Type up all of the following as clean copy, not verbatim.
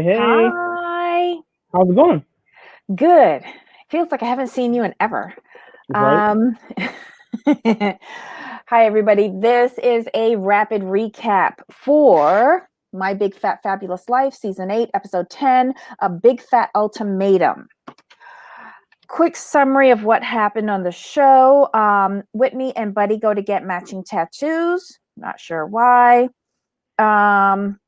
Hey, Hi. how's it going? Good. Feels like I haven't seen you in ever. Right? Um, Hi, everybody. This is a rapid recap for My Big Fat Fabulous Life, Season 8, Episode 10, A Big Fat Ultimatum. Quick summary of what happened on the show. Whitney and Buddy go to get matching tattoos. Not sure why. Um,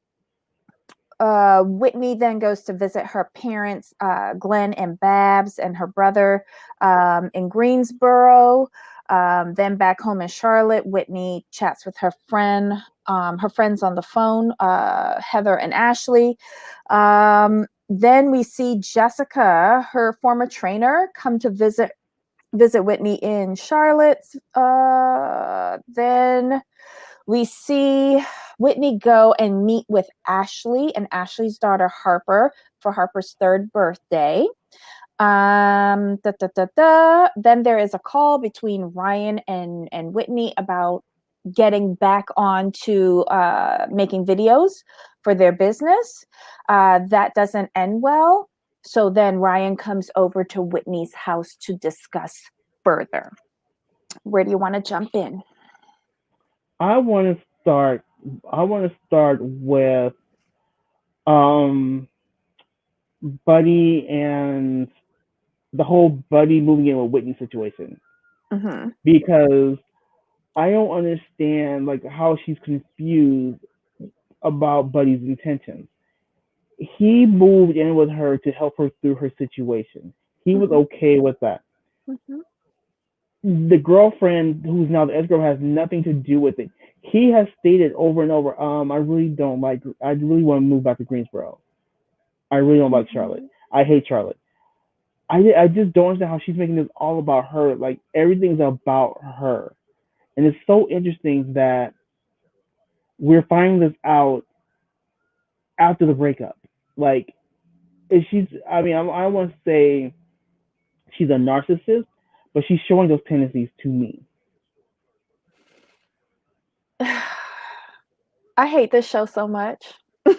Whitney then goes to visit her parents, Glenn and Babs, and her brother in Greensboro. Then back home in Charlotte, Whitney chats with her friends on the phone, Heather and Ashley. Then we see Jessica, her former trainer, come to visit Whitney in Charlotte. Then we see Whitney go and meet with Ashley and Ashley's daughter Harper for Harper's third birthday. Then there is a call between Ryan and Whitney about getting back on to making videos for their business. That doesn't end well. So then Ryan comes over to Whitney's house to discuss further. Where do you want to jump in? I want to start. I want to start with um Buddy and the whole Buddy moving in with Whitney situation Mm-hmm. because I don't understand like how she's confused about Buddy's intentions. He moved in with her to help her through her situation. He was Mm-hmm. okay with that. Mm-hmm. The girlfriend who's now the ex-girl has nothing to do with it. He has stated over and over, I really don't like I really want to move back to Greensboro. I really don't like Charlotte. Mm-hmm. I hate Charlotte. I just don't understand how she's making this all about her. Like everything's about her. And it's so interesting that we're finding this out after the breakup. Like is she's I mean I don't want to say she's a narcissist, but she's showing those tendencies to me. I hate this show so much. I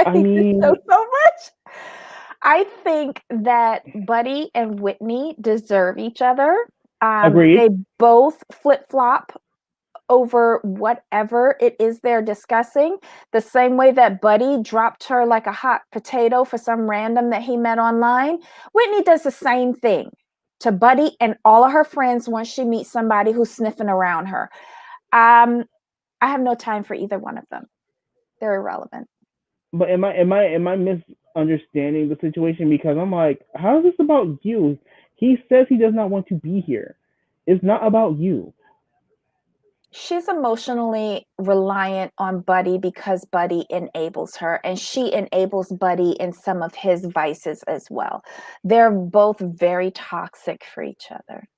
I hate this show mean, so much. I think that Buddy and Whitney deserve each other. agreed. They both flip flop over whatever it is they're discussing, the same way that Buddy dropped her like a hot potato for some random that he met online. Whitney does the same thing to Buddy and all of her friends once she meets somebody who's sniffing around her. Um, I have no time for either one of them. They're irrelevant. But am I misunderstanding the situation? Because I'm like, how is this about you? He says he does not want to be here. It's not about you. She's emotionally reliant on Buddy because Buddy enables her, and she enables Buddy in some of his vices as well. They're both very toxic for each other.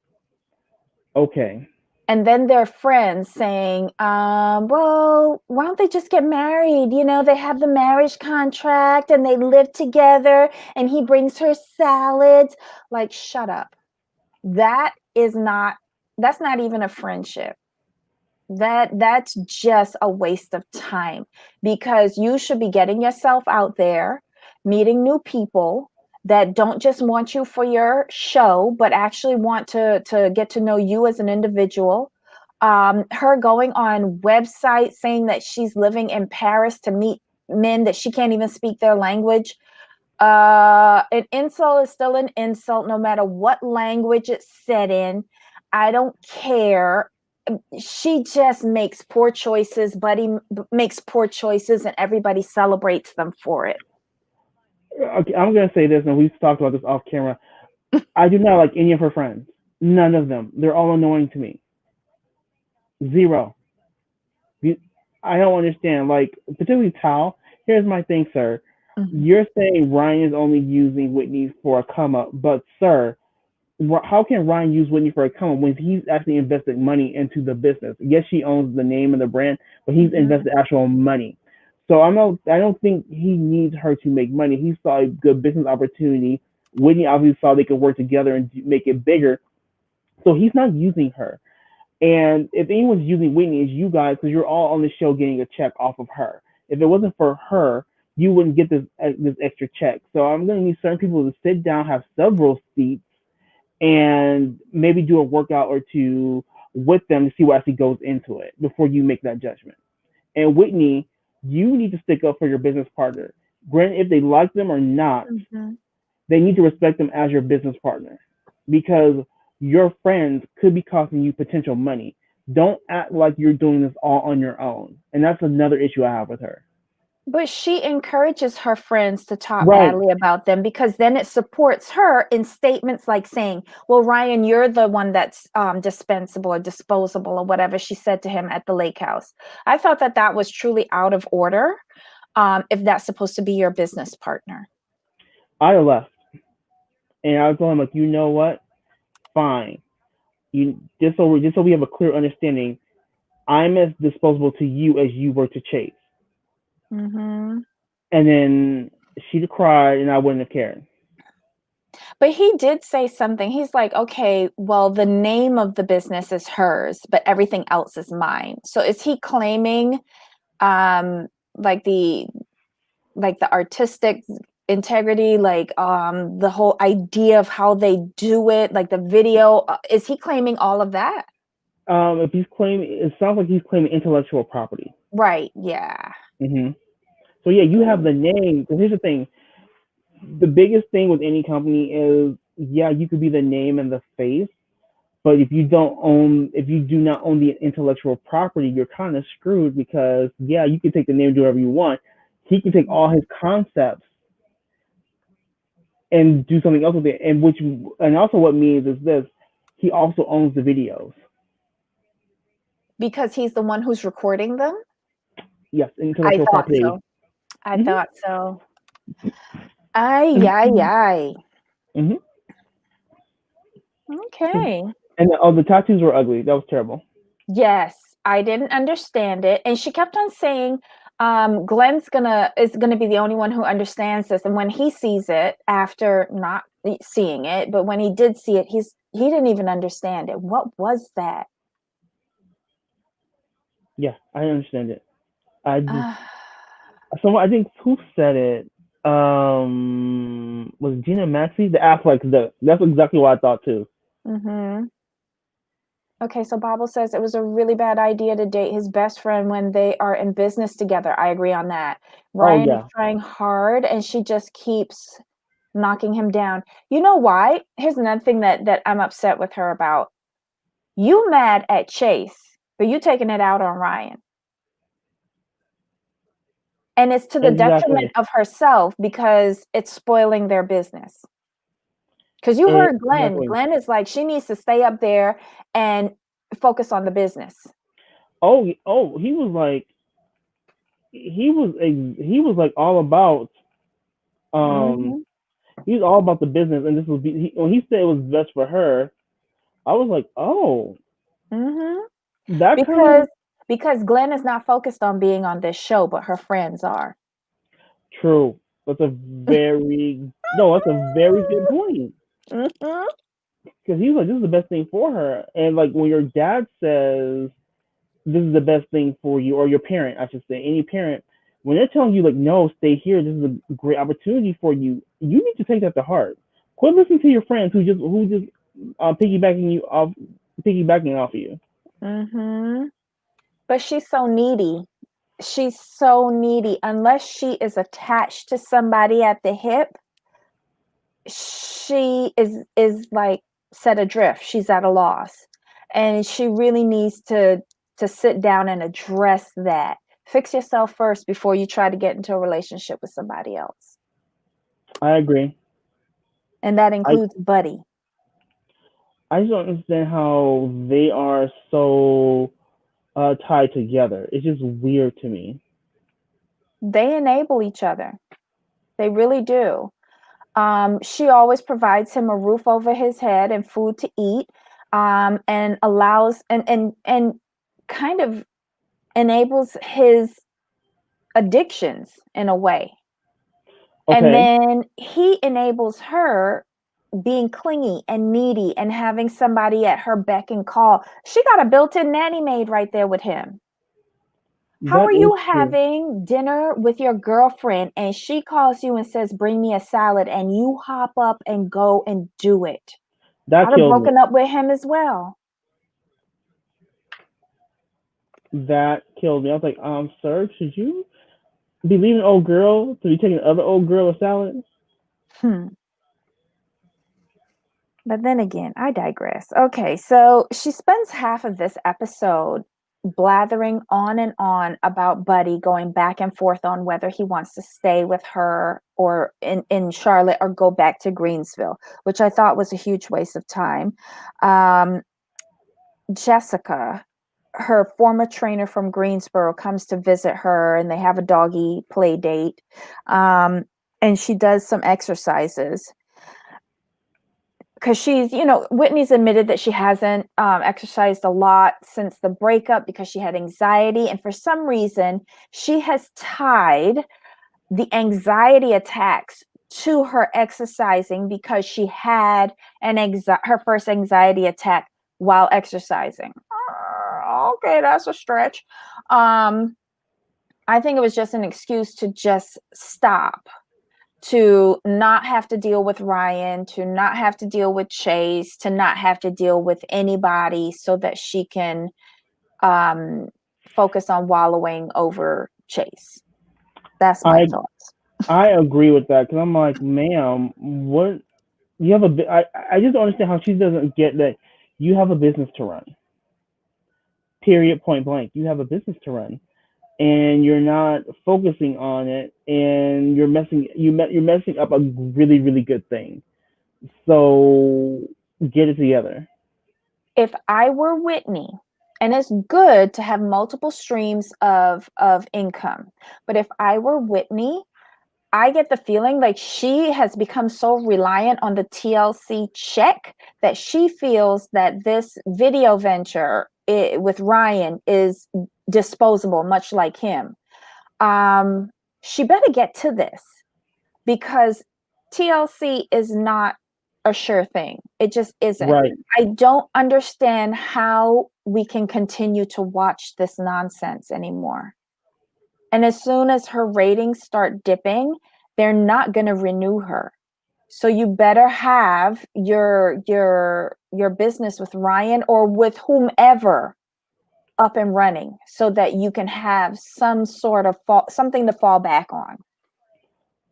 Okay. And then their friends saying, well, why don't they just get married? You know, they have the marriage contract and they live together and he brings her salads. Like, shut up. That is not, that's not even a friendship. That's just a waste of time because you should be getting yourself out there, meeting new people that don't just want you for your show, but actually want to get to know you as an individual. Her going on websites saying that she's living in Paris to meet men that she can't even speak their language. An insult is still an insult, no matter what language it's said in. I don't care. She just makes poor choices. Buddy makes poor choices, and everybody celebrates them for it. Okay, I'm gonna say this, and we've talked about this off camera. I do not like any of her friends. None of them. They're all annoying to me. Zero. I don't understand. Like, particularly Tal. Here's my thing, sir. Mhm. You're saying Ryan is only using Whitney for a come up, but sir, how can Ryan use Whitney for a come up when he's actually invested money into the business? Yes, she owns the name and the brand, but he's Mhm. invested actual money. So I don't think he needs her to make money. He saw a good business opportunity. Whitney obviously saw they could work together and make it bigger. So he's not using her. And if anyone's using Whitney, it's you guys because you're all on the show getting a check off of her. If it wasn't for her, you wouldn't get this extra check. So I'm going to need certain people to sit down, have several seats, and maybe do a workout or two with them to see what actually goes into it before you make that judgment. And Whitney, you need to stick up for your business partner. Granted, if they like them or not, Mhm. they need to respect them as your business partner because your friends could be costing you potential money. Don't act like you're doing this all on your own. And that's another issue I have with her. But she encourages her friends to talk Right. badly about them because then it supports her in statements like saying, "Well, Ryan, you're the one that's dispensable or disposable," or whatever she said to him at the lake house. I thought that that was truly out of order, if that's supposed to be your business partner. I left. And I told him like, you know what? Fine. You just so we have a clear understanding, I'm as disposable to you as you were to Chase. Hmm. And then she'd cried and I wouldn't have cared. But he did say something. He's like, okay, well, the name of the business is hers, but everything else is mine. So is he claiming um like the artistic integrity, like the whole idea of how they do it, like the video? Is he claiming all of that? If he's claiming, it sounds like he's claiming intellectual property. Right, yeah. hmm So yeah, you have Ooh. the name. Because here's the thing: the biggest thing with any company is, yeah, you could be the name and the face, but if you do not own the intellectual property, you're kind of screwed because yeah, you can take the name and do whatever you want. He can take all his concepts and do something else with it, and also what means is this: he also owns the videos. Because he's the one who's recording them? Yes, I intellectual thought property. so. I hmm thought so. Ay, ay, ay. hmm Okay. And the tattoos were ugly. That was terrible. Yes, I didn't understand it, and she kept on saying, Glenn's gonna is gonna be the only one who understands this, and when he sees it after not seeing it, but when he did see it, he didn't even understand it. What was that? Yeah, I understand it. I just Uh, someone I think who said it. Was it Gina Maxey? The Affleck. That's exactly what I thought too. mhm. Okay, so Bible says it was a really bad idea to date his best friend when they are in business together. I agree on that. Oh Ryan is yeah. trying hard, and she just keeps knocking him down. You know why? Here's another thing that I'm upset with her about. You mad at Chase, but you taking it out on Ryan. And it's to the detriment Exactly. of herself because it's spoiling their business. Because you heard Glenn. Exactly. Glenn is like, she needs to stay up there and focus on the business. Oh, he was like all about um Hmm. he was all about the business and when he said it was best for her, I was like, oh, Hmm. that kind Because of Glenn is not focused on being on this show, but her friends are. true. That's a very good point. Hmm. Because he's like, this is the best thing for her. And like when your dad says this is the best thing for you, or your parent, I should say, any parent, when they're telling you like, no, stay here, this is a great opportunity for you, you need to take that to heart. Quit listening to your friends who just piggybacking off of you. Hmm. But she's so needy. She's so needy. Unless she is attached to somebody at the hip, she is like set adrift. She's at a loss. And she really needs to sit down and address that. Fix yourself first before you try to get into a relationship with somebody else. I agree. And that I includes Buddy. I just don't understand how they are so tied together. It's just weird to me. They enable each other. They really do. She always provides him a roof over his head and food to eat, and allows and kind of enables his addictions in a way. And Okay, then he enables her being clingy and needy and having somebody at her beck and call. She got a built-in nanny maid right there with him. How are That is you true. having dinner with your girlfriend and she calls you and says, "Bring me a salad," and you hop up and go and do it? That I'd have kills me. broken up with him as well. That killed me. I was like, sir, should you be leaving an old girl to be taking another old girl a salad? Hmm. But then again, I digress. Okay, so she spends half of this episode blathering on and on about Buddy going back and forth on whether he wants to stay with her or in Charlotte or go back to Greensville, which I thought was a huge waste of time. Um, Jessica, her former trainer from Greensboro, comes to visit her and they have a doggy play date. And she does some exercises because Whitney's admitted that she hasn't exercised a lot since the breakup because she had anxiety. And for some reason, she has tied the anxiety attacks to her exercising because she had her first anxiety attack while exercising. Okay, that's a stretch. I think it was just an excuse to just stop, to not have to deal with Ryan, to not have to deal with Chase, to not have to deal with anybody so that she can um, focus on wallowing over Chase. That's my I thoughts. I agree with that because I'm like, ma'am, what you have I just don't understand how she doesn't get that you have a business to run. Period. Point blank. You have a business to run, and you're not focusing on it, and you're messing up a really good thing. So get it together. If I were Whitney, and it's good to have multiple streams of income, but if I were Whitney, I get the feeling like she has become so reliant on the TLC check that she feels that this video venture with Ryan is disposable, much like him. Um, she better get to this because TLC is not a sure thing. It just isn't. Right. I don't understand how we can continue to watch this nonsense anymore. And as soon as her ratings start dipping, they're not going to renew her. So you better have your business with Ryan or with whomever up and running so that you can have some sort of something to fall back on.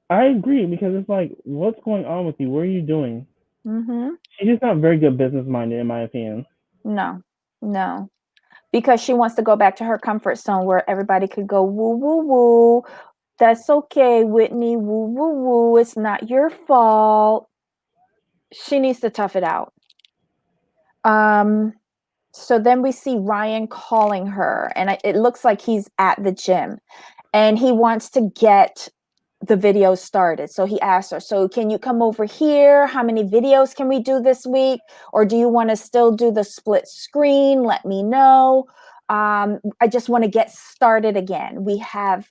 I agree because it's like, what's going on with you? What are you doing? Mm-hmm. She's just not very good business minded, in my opinion. No, no, because she wants to go back to her comfort zone where everybody could go woo woo woo. That's okay, Whitney. Woo woo woo. It's not your fault. She needs to tough it out. Um, so then we see Ryan calling her, and it looks like he's at the gym, and he wants to get the video started. So he asks her, "So can you come over here? How many videos can we do this week? Or do you want to still do the split screen? Let me know. I just want to get started again. We have,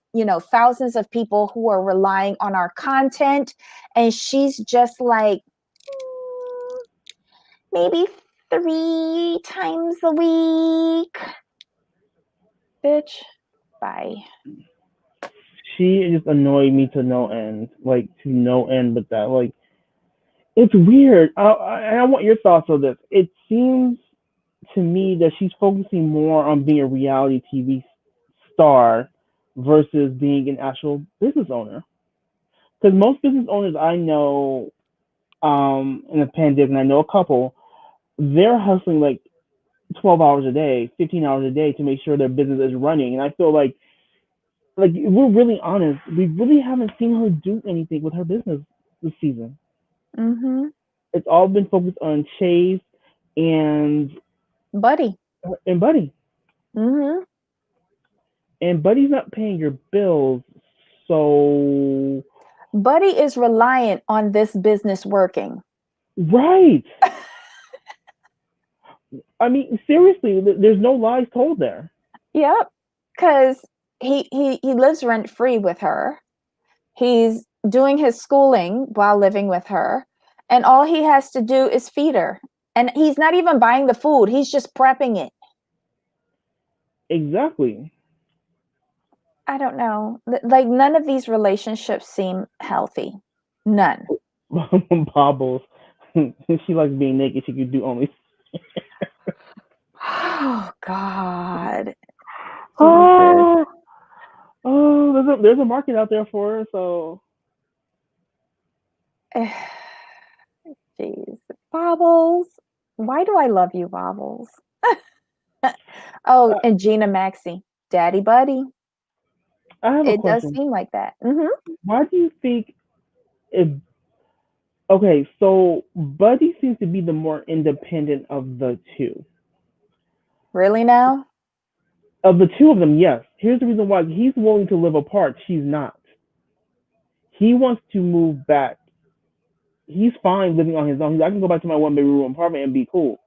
thousands of people who are relying on our content." And she's just like, maybe 3 times a week. Bitch, bye. She just annoyed me to no end, like to no end with that. Like it's weird. I want your thoughts on this. It seems to me that she's focusing more on being a reality TV star versus being an actual business owner. Because most business owners I know in the pandemic, and I know a couple, they're hustling like 12 hours a day, 15 hours a day to make sure their business is running. And I feel like if we're really honest, we really haven't seen her do anything with her business this season. Mm-hmm. It's all been focused on Chase and Buddy. and Buddy. Mm-hmm. And Buddy's not paying your bills, so Buddy is reliant on this business working. right. I mean, seriously, there's no lies told there. Yep. Because he lives rent free with her. He's doing his schooling while living with her. And all he has to do is feed her. And he's not even buying the food, he's just prepping it. Exactly. I don't know. Like none of these relationships seem healthy. None. Bobbles. She likes being naked. She could do only. Oh God. Jesus. Oh, oh, there's a market out there for her. So Jeez. Bobbles. Why do I love you, Bobbles? Oh, uh, and Gina Maxey, Daddy Buddy. I have a It does question. seem like that. Why do you think if okay, so Buddy seems to be the more independent of the two. Really now? Of the two of them, yes. Here's the reason why he's willing to live apart. She's not. He wants to move back. He's fine living on his own. I can go back to my one bedroom apartment and be cool.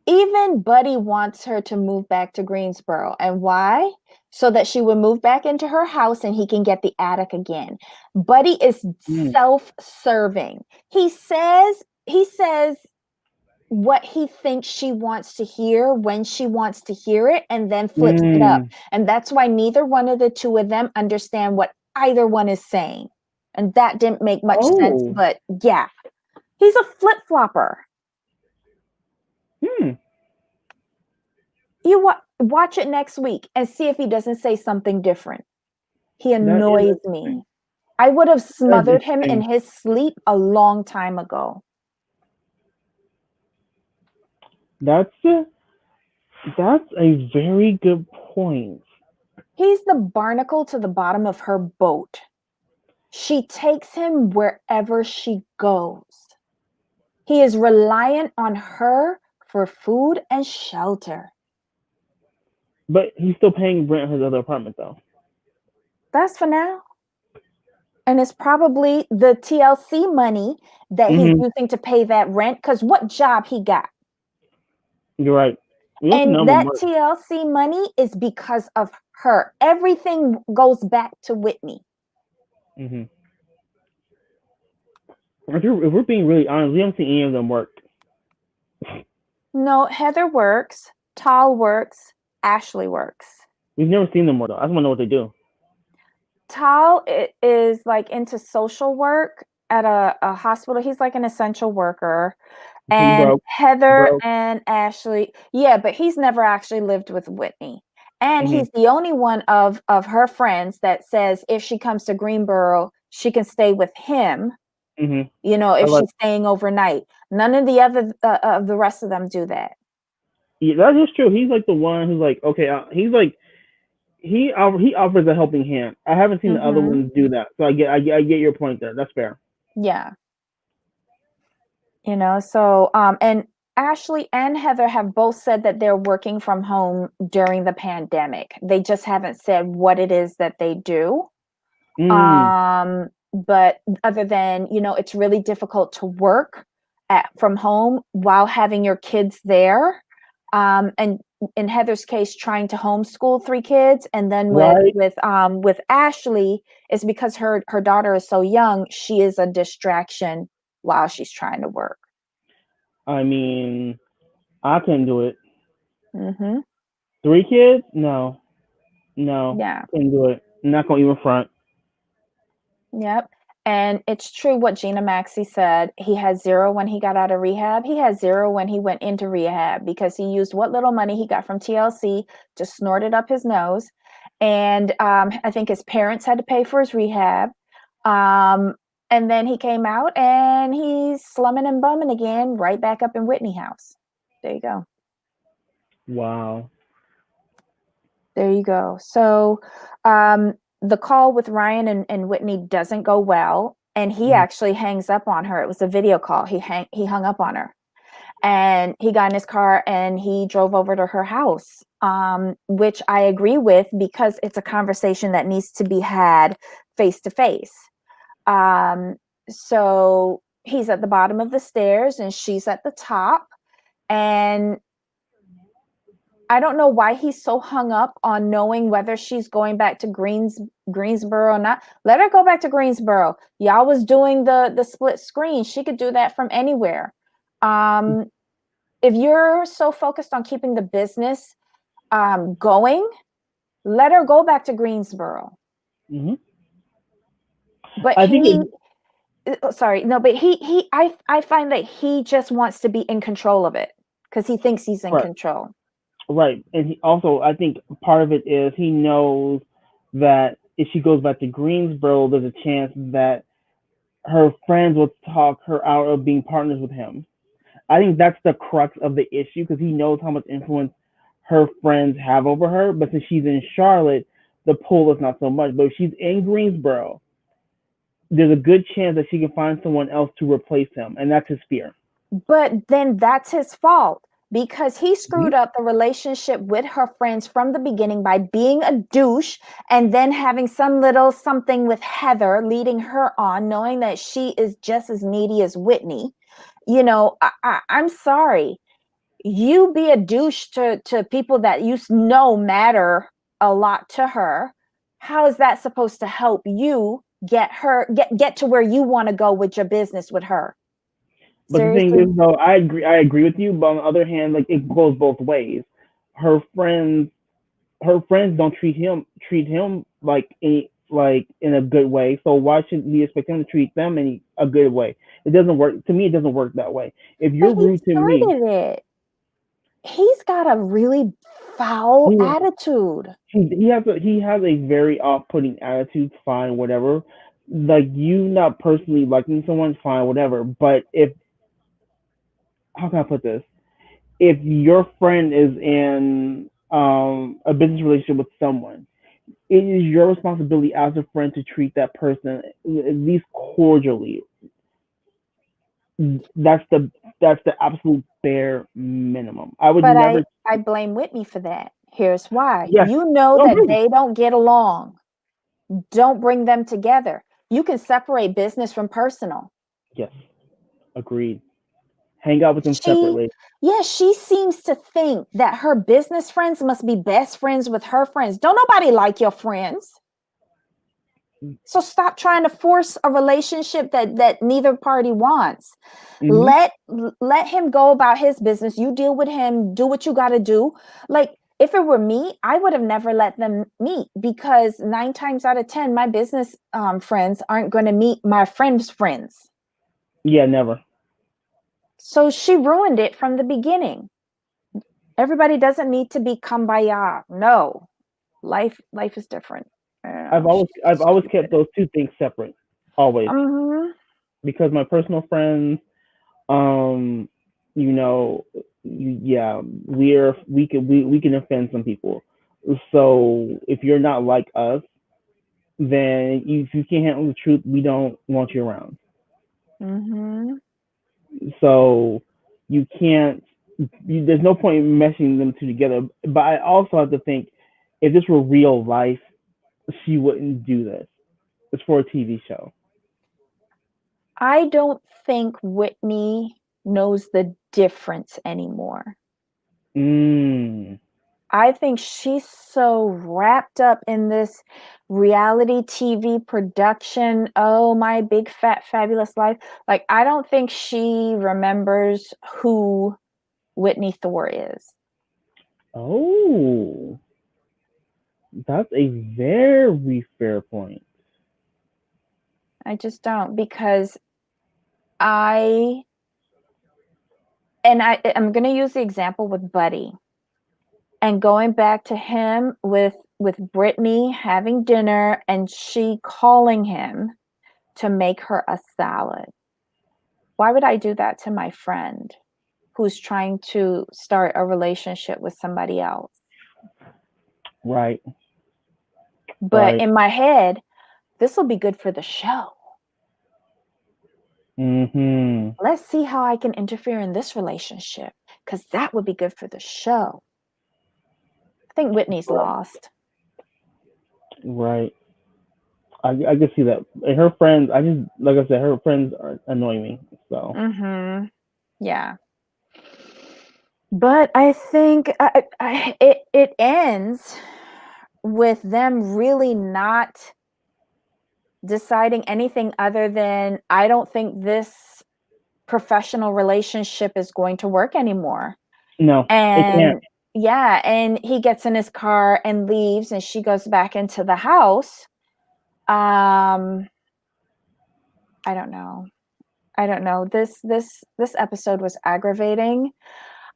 Even Buddy wants her to move back to Greensboro. And why? So that she would move back into her house and he can get the attic again. Buddy is Mm. self-serving. He says what he thinks she wants to hear when she wants to hear it and then flips it up. Mm. And that's why neither one of the two of them understand what either one is saying. And that didn't make much sense, Oh. but yeah, he's a flip-flopper. Hmm. You watch it next week and see if he doesn't say something different. He That is annoys interesting. me. I would have That is smothered him in interesting. his sleep a long time ago. That's a, that's a very good point. He's the barnacle to the bottom of her boat. She takes him wherever she goes. He is reliant on her for food and shelter. But he's still paying rent in his other apartment though. That's for now. And it's probably the TLC money that he's Mm-hmm. using to pay that rent. Because what job he got? You're right. We have to And know him that more. TLC money is because of her. Everything goes back to Whitney. Mm-hmm. If we're being really honest, we haven't seen any of them work. No, Heather works, Tal works, Ashley works. We've never seen them work though. I just want to know what they do. Tal is like into social work at a hospital. He's like an essential worker. He And broke. Heather Broke. and Ashley, yeah, but he's never actually lived with Whitney. And Mm-hmm. he's the only one of her friends that says if she comes to Greenboro, she can stay with him, Mm-hmm. I if like. she's staying overnight. None of the other of the rest of them do that. Yeah, that is true. He's like the one who's like, okay, he's like he offers a helping hand. I haven't seen the other Mhm. ones do that, so I get your point there. That's fair. Yeah. So and Ashley and Heather have both said that they're working from home during the pandemic. They just haven't said what it is that they do. Mm, But other than, it's really difficult to work from home while having your kids there. And in Heather's case, trying to homeschool three kids, and then with right. with with Ashley, is because her daughter is so young, she is a distraction while she's trying to work. I mean, I couldn't do it. Hmm. Three kids? No, no, Yeah. couldn't do it. Not gonna even front. Yep. And it's true what Gina Maxey said. He had zero when he got out of rehab. He had zero when he went into rehab because he used what little money he got from TLC to snort it up his nose. And I think his parents had to pay for his rehab. Um, and then he came out and he's slumming and bumming again, right back up in Whitney House. There you go. Wow. There you go. So the call with Ryan and Whitney doesn't go well, and he Mm, actually hangs up on her. It was a video call. He hung up on her, and he got in his car and he drove over to her house, which I agree with because it's a conversation that needs to be had face to face. So he's at the bottom of the stairs and she's at the top, and I don't know why he's so hung up on knowing whether she's going back to Greensboro or not. Let her go back to Greensboro. Y'all was doing the split screen. She could do that from anywhere. Um, if you're so focused on keeping the business going, Let her go back to Greensboro. Hmm. But I think he, sorry, no, but I find that he just wants to be in control of it because he thinks he's in right, control. right, and he also, I think part of it is he knows that if she goes back to Greensboro, there's a chance that her friends will talk her out of being partners with him. I think that's the crux of the issue because he knows how much influence her friends have over her. But since she's in Charlotte, the pull is not so much. But if she's in Greensboro, there's a good chance that she can find someone else to replace him, and that's his fear. But then that's his fault because he Mm-hmm. screwed up the relationship with her friends from the beginning by being a douche and then having some little something with Heather leading her on, knowing that she is just as needy as Whitney. You know, I'm sorry. You be a douche to people that you know matter a lot to her. How is that supposed to help you get to where you want to go with your business with her? But the thing is, Seriously? though, I agree with you. But on the other hand, like it goes both ways. Her friends, her friends don't treat him like in a good way. So why should we expect him to treat them in a good way? It doesn't work. To me, it doesn't work that way. If But you're he rude to me, started it. He's got a really foul he attitude. he has a very off-putting attitude. Fine, whatever. Like you not personally liking someone, fine, whatever. But if how can I put this? If your friend is in a business relationship with someone, it is your responsibility as a friend to treat that person at least cordially. That's the that's the absolute bare minimum. I would But never. I blame Whitney for that. Here's why. Yes. You know No, that really. they don't get along. Don't bring them together. You can separate business from personal. Yes. Agreed. Hang out with them She, separately. yeah, she seems to think that her business friends must be best friends with her friends. Don't nobody like your friends. So stop trying to force a relationship that neither party wants. Hmm. Let him go about his business. You deal with him, do what you got to do. Like if it were me, I would have never let them meet because 9 times out of 10 my business friends aren't going to meet my friends' friends. Yeah, never. So she ruined it from the beginning. Everybody doesn't need to be kumbaya. No. Life is different. I've She's always kept stupid. those two things separate, always, Mhm. because my personal friends, um, you know, yeah, we can offend some people. So if you're not like us, then if you can't handle the truth, we don't want you around. Mhm. So you can't. There's no point in meshing them two together. But I also have to think, if this were real life, she wouldn't do this. It's for a TV show. I don't think Whitney knows the difference anymore. Mm. I think she's so wrapped up in this reality TV production. Oh, my big fat fabulous life. Like I don't think she remembers who Whitney Thor is. Oh, that's a very fair point. I just don't because I I'm going to use the example with Buddy and going back to him with Brittany having dinner and she calling him to make her a salad. Why would I do that to my friend who's trying to start a relationship with somebody else? Right, But right. in my head, this will be good for the show. Mm-hmm. Let's see how I can interfere in this relationship because that would be good for the show. I think Whitney's lost. Right. I can see that. And her friends, I just like I said, her friends are annoying me. So. Mm-hmm. Yeah. But I think it ends with them really not deciding anything other than I don't think this professional relationship is going to work anymore. No, it can't. And Yeah, and he gets in his car and leaves, and she goes back into the house. I don't know. I don't know. This episode was aggravating.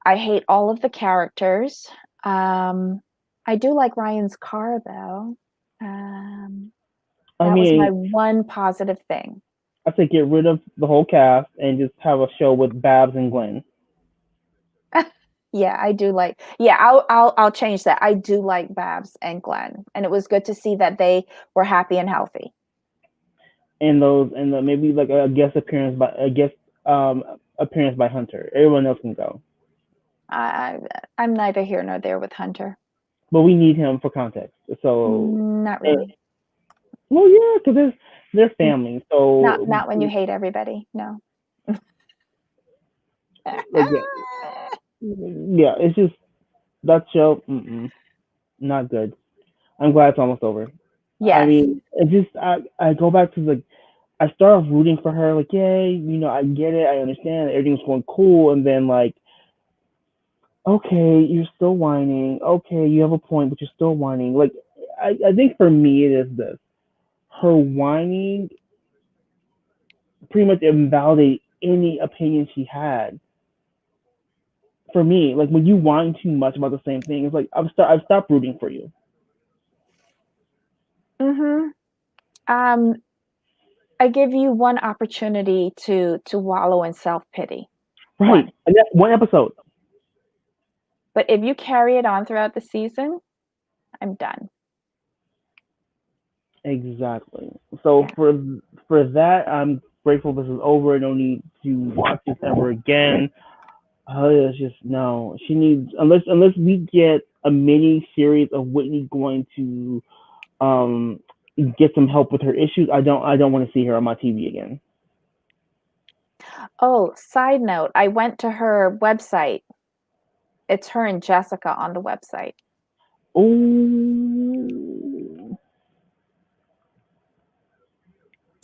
I hate all of the characters. I do like Ryan's car though. I That was my mean, one positive thing. I say get rid of the whole cast and just have a show with Babs and Glenn. Yeah, I do like. Yeah, I'll change that. I do like Babs and Glenn, and it was good to see that they were happy and healthy. And maybe like a guest appearance by appearance by Hunter. Everyone else can go, I I'm neither here nor there with Hunter. but we need him for context. So, Not eh, really. well, yeah, because they're family. So Not when you hate everybody. No. again, yeah, it's just that show. Not good. I'm glad it's almost over. I Yes. mean, it just I go back to like I started rooting for her, like, yay, I get it, I understand, everything's going cool, and then like, okay, you're still whining. Okay, you have a point, but you're still whining. Like, I think for me it is this: her whining pretty much invalidates any opinion she had. For me, like when you whine too much about the same thing, it's like I've stopped rooting for you. Mm-hmm. Um, I give you one opportunity to wallow in self-pity. Right, One. and that's one episode. But if you carry it on throughout the season, I'm done. Exactly. So Yeah. for that, I'm grateful this is over. No need to watch this ever again. It's just no. She needs unless we get a mini series of Whitney going to um get some help with her issues. I don't want to see her on my TV again. Oh, side note, I went to her website. It's her and Jessica on the website. Oh,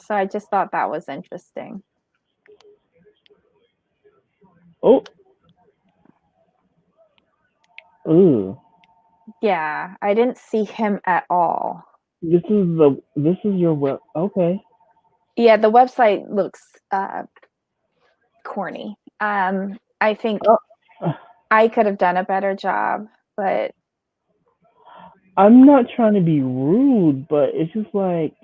So I just thought that was interesting. oh, ooh. Yeah, I didn't see him at all. This is your web. Okay. Yeah, the website looks corny. I think Uh, I could have done a better job, but I'm not trying to be rude, but it's just like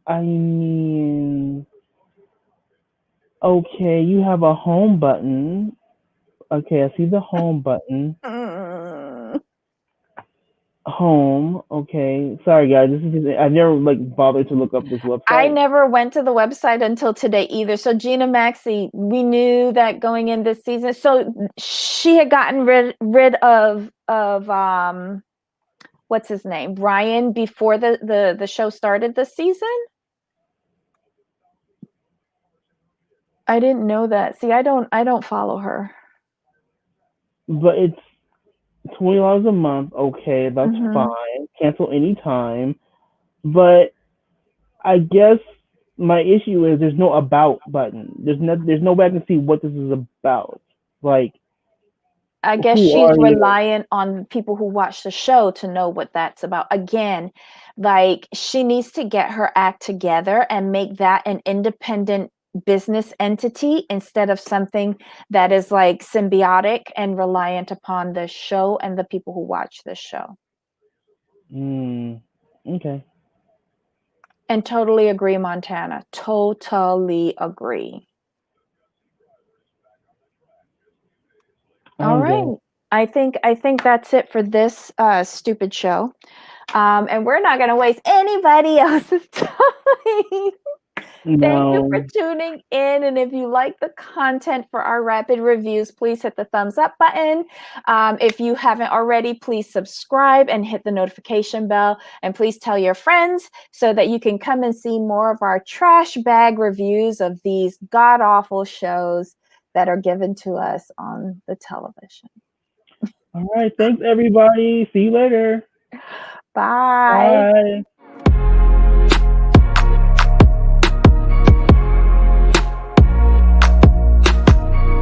I mean, okay, you have a home button. Okay, I see the home button. mm, Home. Okay. Sorry guys, this is just I've never like bothered to look up this I website. never went to the website until today either. So Gina Maxey, we knew that going in this season. So she had gotten rid of what's his name, Brian, before the show started this season. I didn't know that. See, I don't follow her. But it's $20 a month. Okay, that's Mm-hmm. fine. Cancel anytime. But I guess my issue is there's no about button. There's no way I can see what this is about. Like I guess who she's are you? reliant on people who watch the show to know what that's about. Again, like she needs to get her act together and make that an independent business entity instead of something that is like symbiotic and reliant upon the show and the people who watch the show. Okay. And totally agree, Montana. Totally agree. All I'm right. good. I think that's it for this stupid show. And we're not going to waste anybody else's time. Thank you for No. tuning in. And if you like the content for our rapid reviews, please hit the thumbs up button. If you haven't already, please subscribe and hit the notification bell. And please tell your friends so that you can come and see more of our trash bag reviews of these god awful shows that are given to us on the television. All right. Thanks everybody. See you later. Bye. Bye.